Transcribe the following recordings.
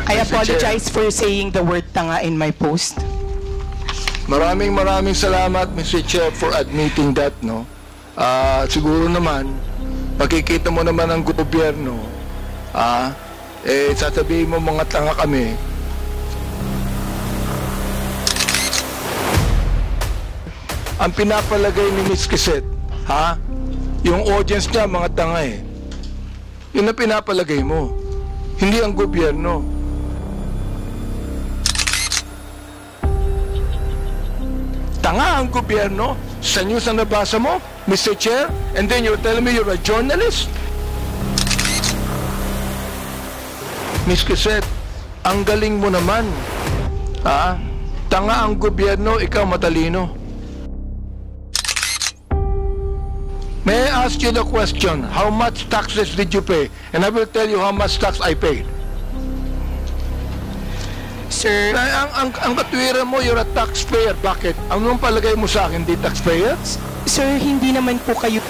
I Mr. Chair. apologize for saying the word tanga in my post. Maraming salamat, Mr. Chair, for admitting that, no? Siguro naman, makikita mo naman ang gobyerno, sasabihin mo mga tanga kami. Ang pinapalagay ni Ms. Quezette, yung audience niya, mga tanga eh. Yun ang pinapalagay mo. Hindi ang gobyerno. Tanga ang gobyerno sa news na nabasa mo, Mr. Chair, and then you're telling me you're a journalist? Ms. Quezette, ang galing mo naman. Tanga ang gobyerno, ikaw matalino. May I ask you the question, how much taxes did you pay? And I will tell you how much tax I paid. Sir, Ang katwiran mo, you're a taxpayer. Bakit? Anong palagay mo sa akin, di taxpayer? sir, hindi naman po kayo...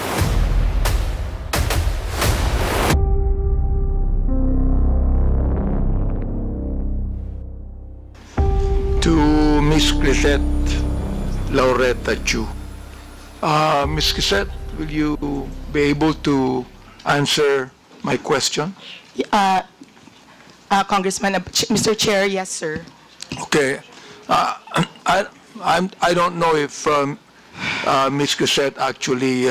To Miss Quezette Laureta Chu. Miss Quezette, will you be able to answer my question? Congressman, Mr. Chair, yes, sir. Okay. I don't know if Miss Quezette actually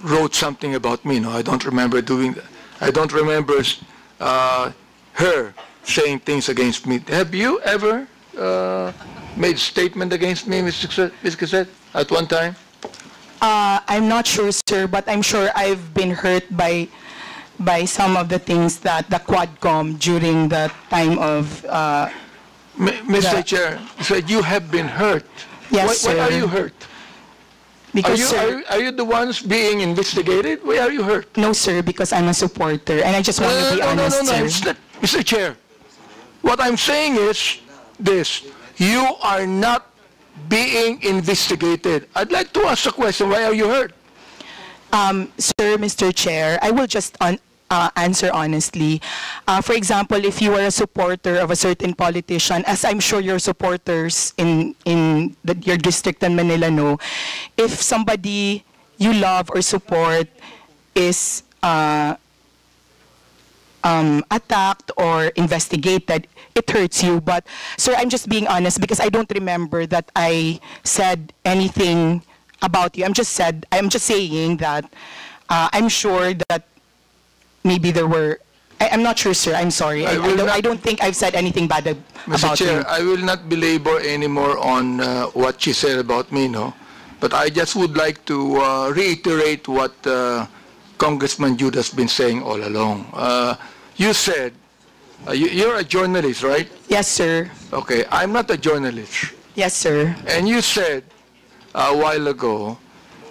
wrote something about me. No, I don't remember doing that. I don't remember her saying things against me. Have you ever made a statement against me, Miss Quezette, at one time? I'm not sure, sir, but I'm sure I've been hurt by some of the things that the Quadcom during the time of... Mr. Chair, said you have been hurt. Yes, Why sir. are you hurt? Because, sir, Are you the ones being investigated? Why are you hurt? no, sir, because I'm a supporter, and I just want to be honest, No, sir. it's not, Mr. Chair. What I'm saying is this. You are not being investigated. I'd like to ask a question. Why are you hurt? Sir, Mr. Chair, I will just answer honestly. For example, if you are a supporter of a certain politician, as I'm sure your supporters in your district in Manila know, if somebody you love or support is attacked or investigated, it hurts you. But, sir, I'm just being honest because I don't remember that I said anything about you. I'm just saying that I'm sure that maybe there were... I'm not sure, sir. I'm sorry. I don't think I've said anything bad Mr. about Chair, you. I will not belabor anymore on what she said about me, no? But I just would like to reiterate what Congressman Jude has been saying all along. You said, you're a journalist, right? Yes, sir. Okay, I'm not a journalist. Yes, sir. And you said a while ago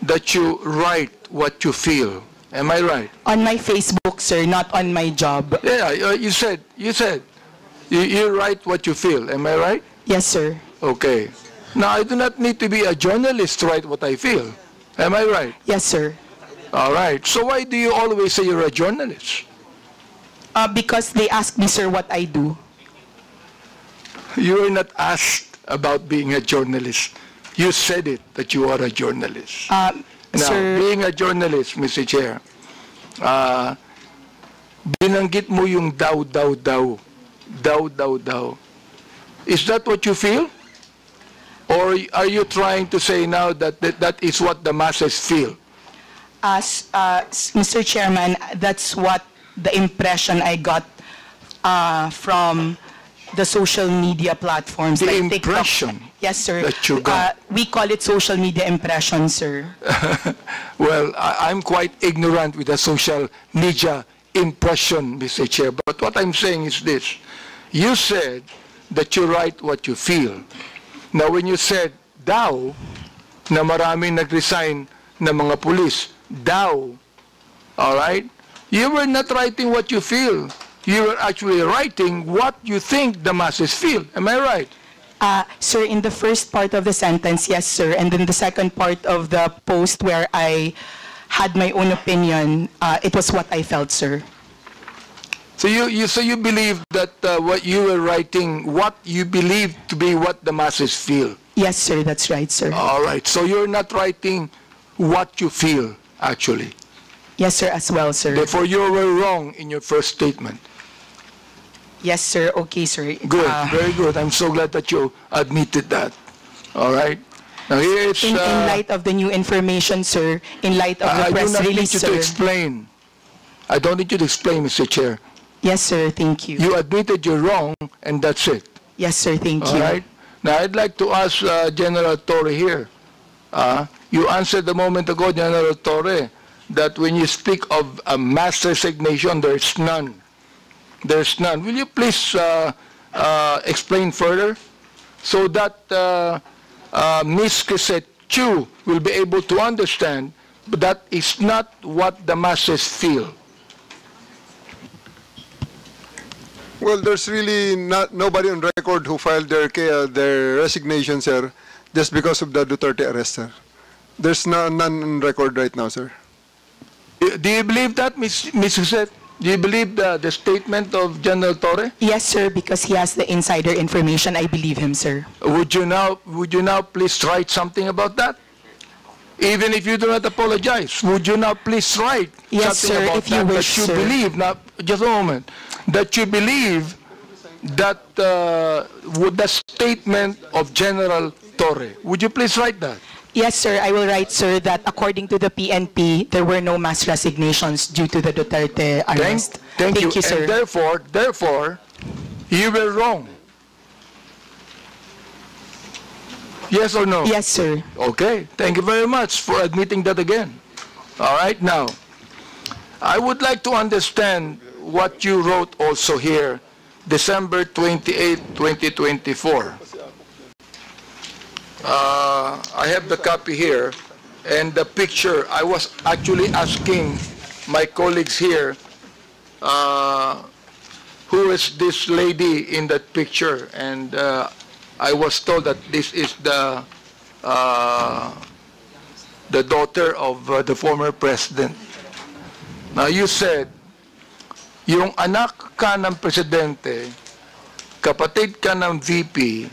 that you write what you feel. Am I right? On my Facebook, sir, not on my job. Yeah, you said you write what you feel. Am I right? Yes, sir. Okay. Now, I do not need to be a journalist to write what I feel. Am I right? Yes, sir. All right. So why do you always say you're a journalist? Because they asked me, sir, what I do. You were not asked about being a journalist. You said it, that you are a journalist. Now, Sir, being a journalist, Mr. Chair, binanggit mo yung daw. Is that what you feel? Or are you trying to say now that that is what the masses feel? Mr. Chairman, that's what the impression I got from the social media platforms. The like impression TikTok. Yes, sir. that you got. We call it social media impression, sir. Well, I'm quite ignorant with the social media impression, Mr. Chair. But what I'm saying is this. You said that you write what you feel. Now, when you said daw, na maraming nag-resign na mga pulis, daw, all right? You were not writing what you feel. You were actually writing what you think the masses feel. Am I right? Sir, in the first part of the sentence, yes, sir. And then the second part of the post where I had my own opinion, it was what I felt, sir. So you believe that what you were writing, what you believe to be what the masses feel. Yes, sir, that's right, sir. All right. So you're not writing what you feel, actually. Yes, sir, as well, sir. Therefore, you were wrong in your first statement. Yes, sir. Okay, sir. Good. Very good. I'm so glad that you admitted that. All right. Now here it's... In light of the new information, sir, in light of the press I do not need release, you sir. to explain. I don't need you to explain, Mr. Chair. Yes, sir. Thank you. You admitted you're wrong, and that's it. Yes, sir. Thank All you. right. Now, I'd like to ask General Torre here. You answered a moment ago, General Torre, that when you speak of a mass resignation, there's none. There's none. Will you please explain further so that Ms. Crisette Chu will be able to understand that is not what the masses feel? Well, there's really nobody on record who filed their resignation, sir, just because of the Duterte arrest, sir. There's none on record right now, sir. Do you believe that, Ms. Crisette? Do you believe the statement of General Torre? Yes, sir, because he has the insider information. I believe him, sir. Would you now please write something about that? Even if you do not apologize, would you now please write Yes, something sir, about if you that, wish, that you sir. believe, now, just a moment, that you believe that with the statement of General Torre? Would you please write that? Yes, sir. I will write, sir, that according to the PNP, there were no mass resignations due to the Duterte arrest. Thank you, sir. And therefore, you were wrong. Yes or no? Yes, sir. Okay, thank you very much for admitting that again. All right, now, I would like to understand what you wrote also here, December 28, 2024. I have the copy here, and the picture, I was actually asking my colleagues here, who is this lady in that picture, and I was told that this is the daughter of the former president. Now you said, yung anak ka ng presidente, kapatid ka ng VP,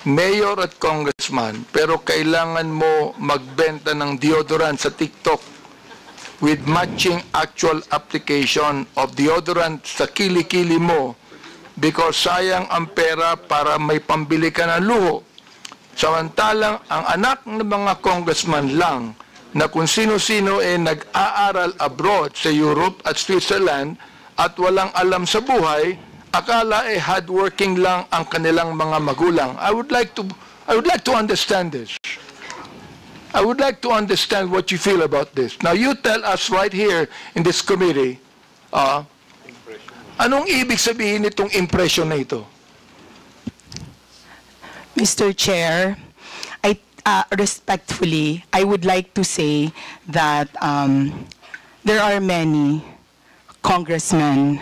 mayor at congressman, pero kailangan mo magbenta ng deodorant sa TikTok with matching actual application of deodorant sa kilikili mo because sayang ang pera para may pambili ka ng luho. Samantalang ang anak ng mga congressman lang na kung sino-sino nag-aaral abroad sa Europe at Switzerland at walang alam sa buhay, akala hardworking lang ang kanilang mga magulang. I would like to understand this. I would like to understand what you feel about this. Now you tell us right here in this committee, anong ibig sabihin nitong impression na ito? Mr. Chair, respectfully, I would like to say that there are many congressmen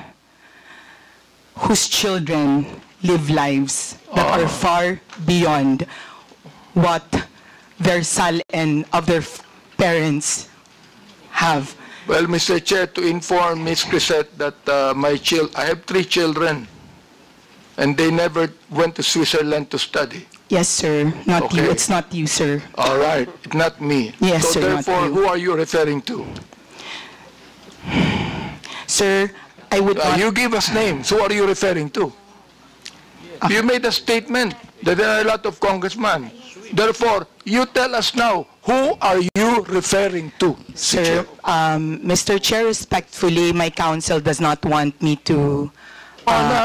whose children live lives that are far beyond what their salin of their parents have. Well, Mr. Chair, to inform Ms. Crisette that I have 3 children, and they never went to Switzerland to study. Yes, sir. Not Okay. you. It's not you, sir. All right, not me. Yes, so sir, not therefore, you. who are you referring to? Sir, I would not... You give us names. Who are you referring to? You made a statement that there are a lot of congressmen. Therefore, you tell us now, who are you referring to? Sir, Mr. Chair, respectfully, my counsel does not want me to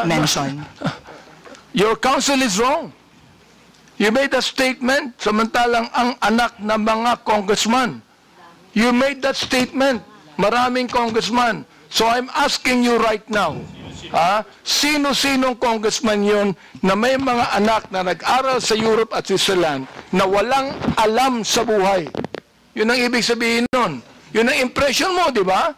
mention. Your counsel is wrong. You made a statement, samantalang ang anak ng mga congressman. You made that statement, maraming congressman. So I'm asking you right now, sino-sinong congressman yun na may mga anak na nag-aral sa Europe at Switzerland na walang alam sa buhay? Yun ang ibig sabihin nun. Yun ang impression mo, di ba?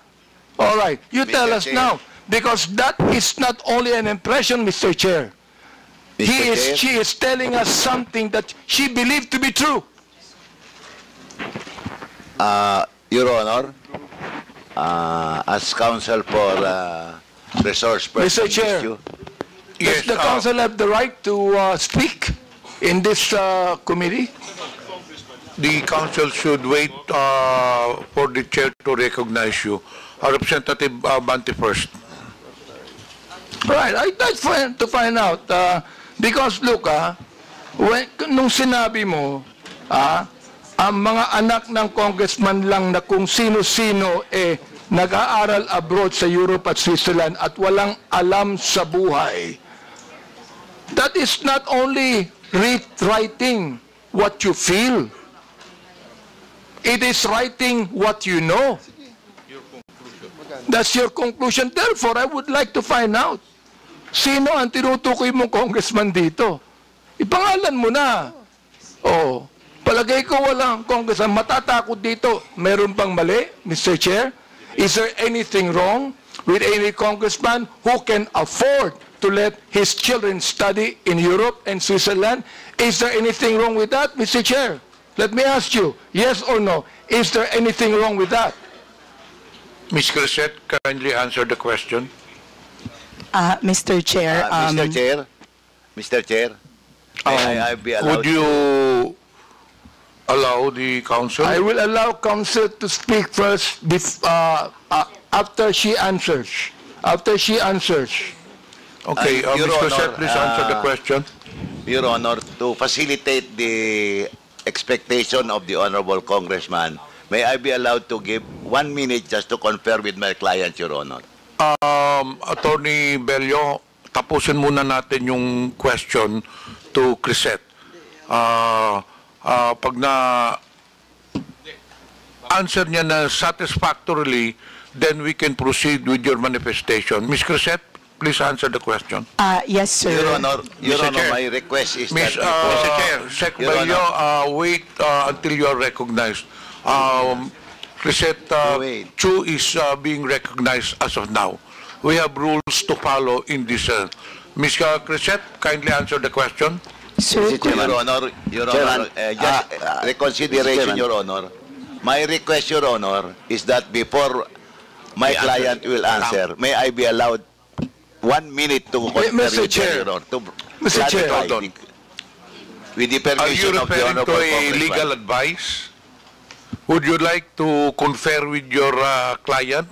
All right, you tell us now. Because that is not only an impression, Mr. Chair. She is telling us something that she believed to be true. Your Honor, as counsel for resource person. Mr. Chair. issue. Does the council have the right to speak in this committee? The council should wait for the chair to recognize you. Representative Bante first. Right, I'd like to find out. Because look, nung sinabi mo, ang mga anak ng congressman lang na kung sino-sino nag-aaral abroad sa Europe at Switzerland at walang alam sa buhay. That is not only writing what you feel. It is writing what you know. That's your conclusion. Therefore, I would like to find out, sino ang tinutukoy mong congressman dito? Ipangalan mo na. Oh, palagay ko walang congressman. Matatakot dito. Meron bang mali, Mr. Chair? Is there anything wrong with any congressman who can afford to let his children study in Europe and Switzerland? Is there anything wrong with that, Mr. Chair? Let me ask you, yes or no, is there anything wrong with that? Ms. Crisette, kindly answer the question. Mr. Chair, Mr. Chair, may I be allowed Would you allow the council? I will allow counsel to speak first after she answers. After she answers. Okay, Your Ms. Crisette, Honor, please answer the question. Your Honor, to facilitate the expectation of the Honorable Congressman, may I be allowed to give 1 minute just to confer with my client, Your Honor? Attorney Bello, tapusin muna natin yung question to Crisette. Pag na answer niya na satisfactorily, then we can proceed with your manifestation. Ms. Crisette, please answer the question. yes, sir. Your Honor, Chair. my request is Ms. that before- Mr. Chair, Sec. Your Bello, wait until you are recognized. Crisette Wait. Chu is being recognized as of now. We have rules to follow in this. Ms. Crisette, kindly answer the question. Sir, Your Honor, just reconsideration, Chairman. Your Honor. My request, Your Honor, is that before my client will answer, may I be allowed 1 minute to confer Mr. with Chair. Your Honor, to Mr. Chair, clarify hold on. with the Are you permission of the referring to Honorable a Congressman. legal advice? Would you like to confer with your client?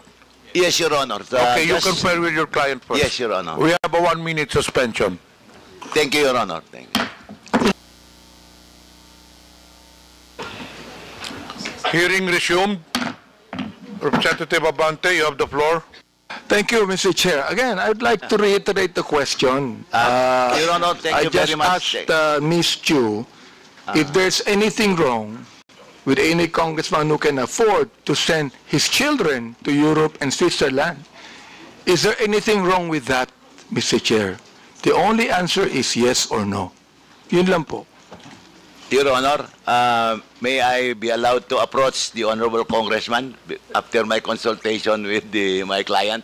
Yes, Your Honor. Okay, you just- confer with your client first. Yes, Your Honor. We have a 1 minute suspension. Thank you, Your Honor. Thank you. Hearing resumed. Representative Abante, you have the floor. Thank you, Mr. Chair. Again, I'd like to reiterate the question. Your Honor, thank you very much. I just asked Ms. Chu if there's anything wrong with any congressman who can afford to send his children to Europe and Switzerland. Is there anything wrong with that, Mr. Chair? The only answer is yes or no. Yun lang po. Your Honor, may I be allowed to approach the Honorable Congressman after my consultation with my client?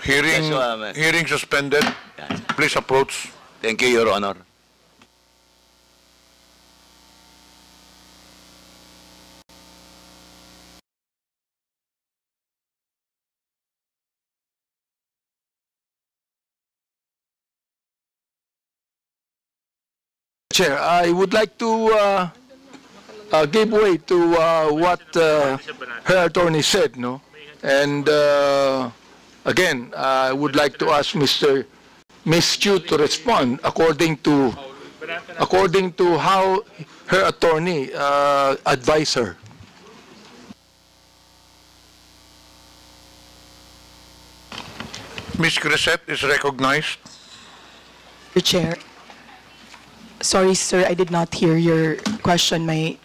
Hearing, Yes, hearing suspended. Yes. Please approach. Thank you, Your Honor. Chair, I would like to give way to what her attorney said, no? And again, I would like to ask Ms. Chu to respond according to how her attorney advised her. Ms. Crisette is recognized. Mr. Chair. Sorry, sir, I did not hear your question. My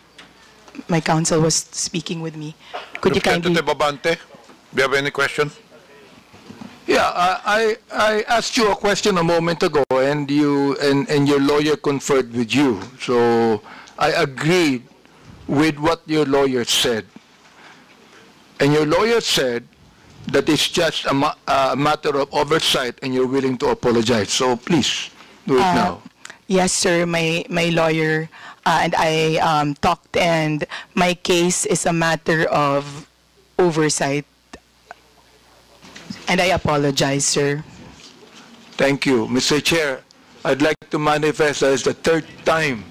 counsel was speaking with me. Could you kindly... Representative Abante, do you have any question? Yeah, I asked you a question a moment ago, and your lawyer conferred with you. So I agreed with what your lawyer said, and your lawyer said that it's just a matter of oversight, and you're willing to apologize. So please do it now. Yes, sir, my lawyer and I talked, and my case is a matter of oversight. And I apologize, sir. Thank you. Mr. Chair, I'd like to manifest that it's the third time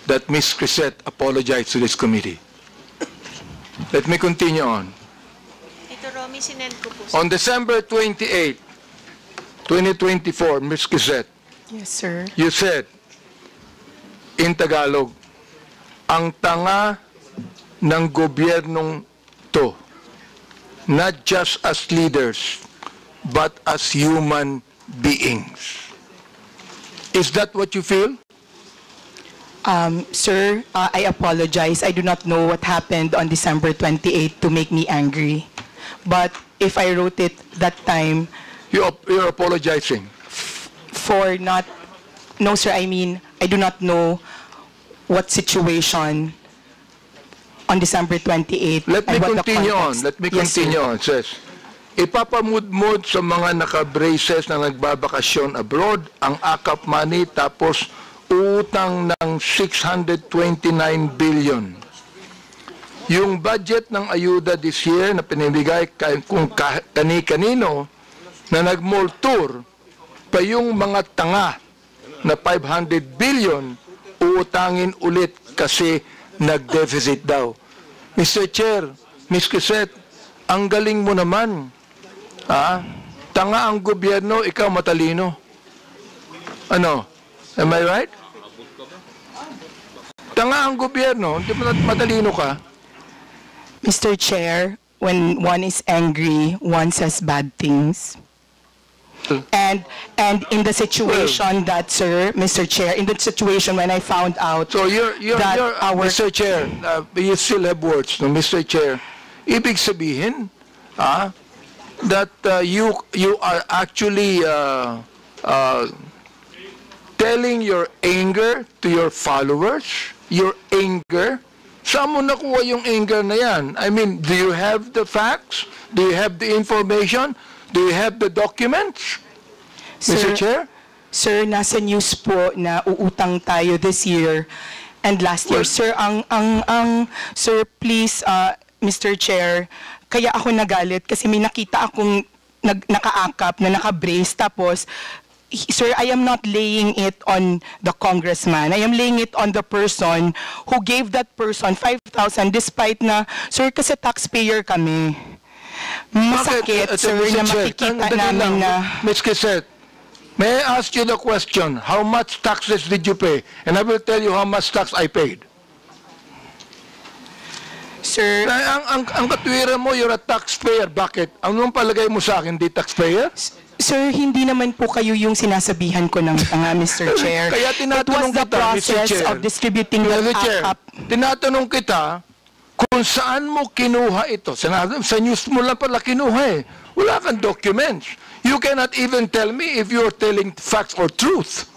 that Ms. Crisette apologized to this committee. Let me continue on. Ito, Romy, sinend ko po. On December 28, 2024, Ms. Crisette, Yes, sir. you said, in Tagalog, ang tanga ng gobyernong to, not just as leaders, but as human beings. Is that what you feel? Sir, I apologize. I do not know what happened on December 28 to make me angry. But if I wrote it that time You're apologizing. for not... No, sir, I mean, I do not know what situation on December 28. Let me and what the continue on. context. Let me Yes, sir. continue on. It says, ipapamudmod sa mga naka-braces na nagbabakasyon abroad ang AKAP money tapos utang ng 629 billion. Yung budget ng ayuda this year na pinibigay kung kani-kanino na nag-mall tour pa yung mga tanga na 500 billion uutangin ulit kasi nag-deficit daw. Mr. Chair, Ms. Crisette, ang galing mo naman. Tanga ang gobyerno, ikaw matalino. Ano? Am I right? Tanga ang gobyerno, hindi mo matalino ka. Mr. Chair, when one is angry, one says bad things. And in the situation that, sir, Mr. Chair, in the situation when I found out So you're that our... Mr. Chair, you still have words, no, Mr. Chair. Ibig sabihin, that you are actually telling your anger to your followers, your anger. Saan mo nakuha yung anger na yan? I mean, do you have the facts? Do you have the information? Do you have the documents? Mr. Chair? Sir, nasa news po na uutang tayo this year and last year. Well, Sir, sir, please, Mr. Chair, kaya ako nagalit kasi may nakita akong nakaakap na naka-brace tapos sir, I am not laying it on the congressman. I am laying it on the person who gave that person 5,000 despite na, sir, kasi taxpayer kami. Masakit, sir, na makikita namin na... Ms. Crisette, may I ask you the question, how much taxes did you pay? And I will tell you how much tax I paid. Sir, Ang katwiran mo, you're a taxpayer. Bakit? Anong palagay mo sa akin, di taxpayer? sir, hindi naman po kayo yung sinasabihan ko ng tanga, Mr. Chair. Kaya It was tinatanong the kita, Mr. process Chair. of distributing the Mr. Chair, AKAP. tinatanong kita kung saan mo kinuha ito. Sa news mo lang pala kinuha eh. Wala kang documents. You cannot even tell me if you're telling facts or truth.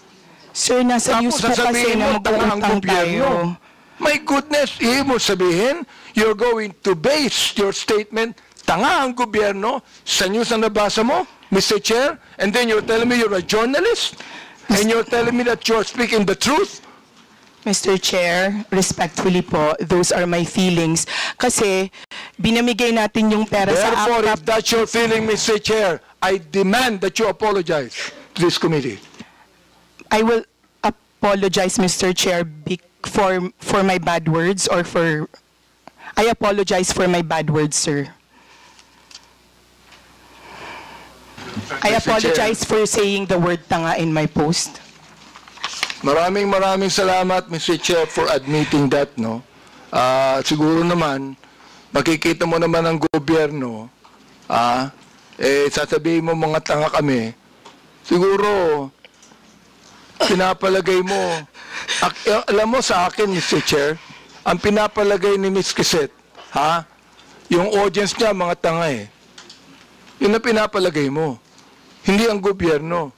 Sir, nasa news po kasi sasabihin na mo, tanga ang mag-uutang gobyerno. tayo. My goodness, ibig mo sabihin, you're going to base your statement, tanga ang gobyerno, sa news na nabasa mo, Mr. Chair, and then you're telling me you're a journalist, and you're telling me that you're speaking the truth? Mr. Chair, respectfully po, those are my feelings. Kasi binamigay natin yung pera sa Therefore, AKAP. if that's your feeling, Mr. Chair, I demand that you apologize to this committee. I will apologize, Mr. Chair, for my bad words or for... I apologize for my bad words, sir. I Mr. apologize for saying the word tanga in my post. Maraming salamat, Mr. Chair, for admitting that, no? Siguro naman, makikita mo naman ang gobyerno, sasabihin mo mga tanga kami, siguro, pinapalagay mo, alam mo sa akin, Mr. Chair, ang pinapalagay ni Ms. Crisette, yung audience niya, mga tanga eh. Yun ang pinapalagay mo. Hindi ang gobyerno.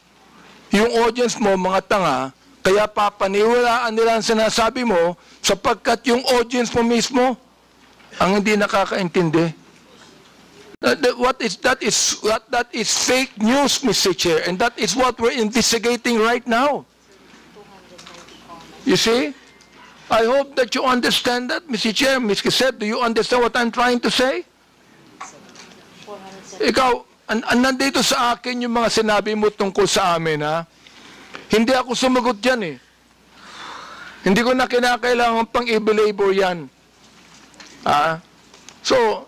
Yung audience mo, mga tanga, kaya papaniwalaan nila ang sinasabi mo sapagkat yung audience mo mismo ang hindi nakakaintindi. That is fake news, Mr. Chair, and that is what we're investigating right now. You see? I hope that you understand that, Mr. Chair. Ms. Crisette, do you understand what I'm trying to say? Ikaw, nandito sa akin yung mga sinabi mo tungkol sa amin, ha? Hindi ako sumagot yan, eh. Hindi ko na kinakailangan pang i-belabor yan. So,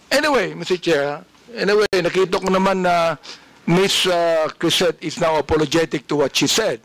anyway, Mr. Chair, anyway, nakita ko naman na Ms. Crisette is now apologetic to what she said.